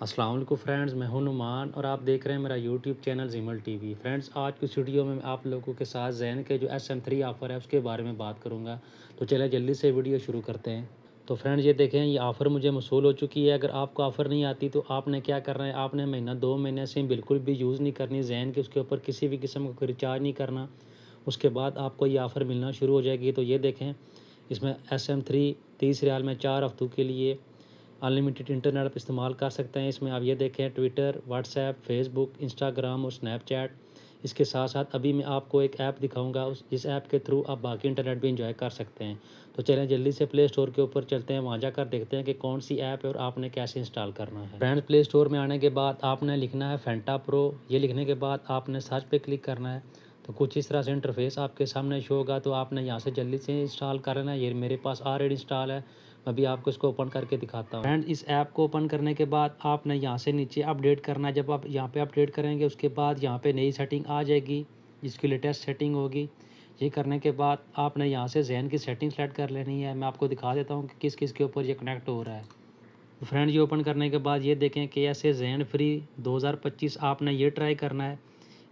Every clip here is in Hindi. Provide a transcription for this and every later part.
अस्सलाम वालेकुम फ्रेंड्स, मैं हूं नुमान और आप देख रहे हैं मेरा यूट्यूब चैनल जिमल टीवी। फ्रेंड्स, आज की इस वीडियो में मैं आप लोगों के साथ ज़ैन के जो SM3 ऑफ़र है उसके बारे में बात करूंगा। तो चलिए जल्दी से वीडियो शुरू करते हैं। तो फ्रेंड्स, ये देखें, ये ऑफ़र मुझे मौसूल हो चुकी है। अगर आपको ऑफ़र नहीं आती तो आपने क्या करना है, आपने महीना 2 महीने से बिल्कुल भी यूज़ नहीं करनी ज़ैन के, उसके ऊपर किसी भी किस्म का कोई रिचार्ज नहीं करना। उसके बाद आपको ये ऑफ़र मिलना शुरू हो जाएगी। तो ये देखें, इसमें SM3 30 रियाल में 4 हफ्तों के लिए अनलिमिटेड इंटरनेट आप इस्तेमाल कर सकते हैं। इसमें आप ये देखें, ट्विटर, व्हाट्सएप, फेसबुक, इंस्टाग्राम और स्नैपचैट। इसके साथ साथ अभी मैं आपको एक ऐप दिखाऊंगा, उस इस ऐप के थ्रू आप बाकी इंटरनेट भी इंजॉय कर सकते हैं। तो चलें जल्दी से प्ले स्टोर के ऊपर चलते हैं, वहाँ जाकर देखते हैं कि कौन सी ऐप है और आपने कैसे इंस्टॉल करना है। फ्रेंड्स, प्ले स्टोर में आने के बाद आपने लिखना है फेंटा प्रो। ये लिखने के बाद आपने सर्च पे क्लिक करना है। तो कुछ इस तरह से इंटरफेस आपके सामने शो होगा। तो आपने यहाँ से जल्दी से इंस्टॉल करना है। ये मेरे पास ऑलरेडी इंस्टॉल है, अभी आपको इसको ओपन करके दिखाता हूँ। फ्रेंड, इस ऐप को ओपन करने के बाद आपने यहाँ से नीचे अपडेट करना है। जब आप यहाँ पे अपडेट करेंगे उसके बाद यहाँ पे नई सेटिंग आ जाएगी, जिसकी लेटेस्ट सेटिंग होगी। ये करने के बाद आपने यहाँ से ज़ैन की सेटिंग सेलेक्ट कर लेनी है। मैं आपको दिखा देता हूँ कि किस किस के ऊपर ये कनेक्ट हो रहा है। तो फ्रेंड, ये ओपन करने के बाद ये देखें कि ऐसे ज़ैन फ्री 2025 आपने ये ट्राई करना है।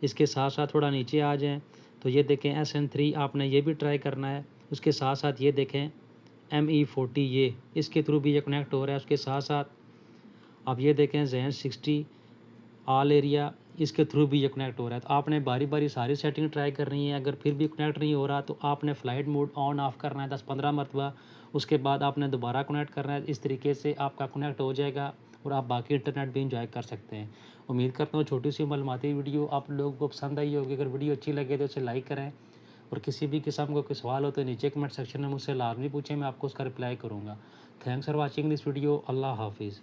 इसके साथ साथ थोड़ा नीचे आ जाएँ तो ये देखें SM3 आपने ये भी ट्राई करना है। उसके साथ साथ ये देखें ME40, ये इसके थ्रू भी ये कनेक्ट हो रहा है। उसके साथ साथ आप ये देखें ज़ैन 60 ऑल एरिया, इसके थ्रू भी ये कनेक्ट हो रहा है। तो आपने बारी बारी सारी सेटिंग ट्राई करनी है। अगर फिर भी कनेक्ट नहीं हो रहा तो आपने फ़्लाइट मोड ऑन ऑफ़ करना है 10-15 मरतबा। उसके बाद आपने दोबारा कनेक्ट करना है। इस तरीके से आपका कनेक्ट हो जाएगा और आप बाकी इंटरनेट भी इंजॉय कर सकते हैं। उम्मीद करता हूँ छोटी सी मालूमाती वीडियो आप लोगों को पसंद आई होगी। अगर वीडियो अच्छी लगे तो उसे लाइक करें और किसी भी किस्म का कोई सवाल हो तो नीचे कमेंट सेक्शन में मुझसे लाजमी पूछें, मैं आपको उसका रिप्लाई करूँगा। Thanks for watching this video. अल्लाह हाफिज़।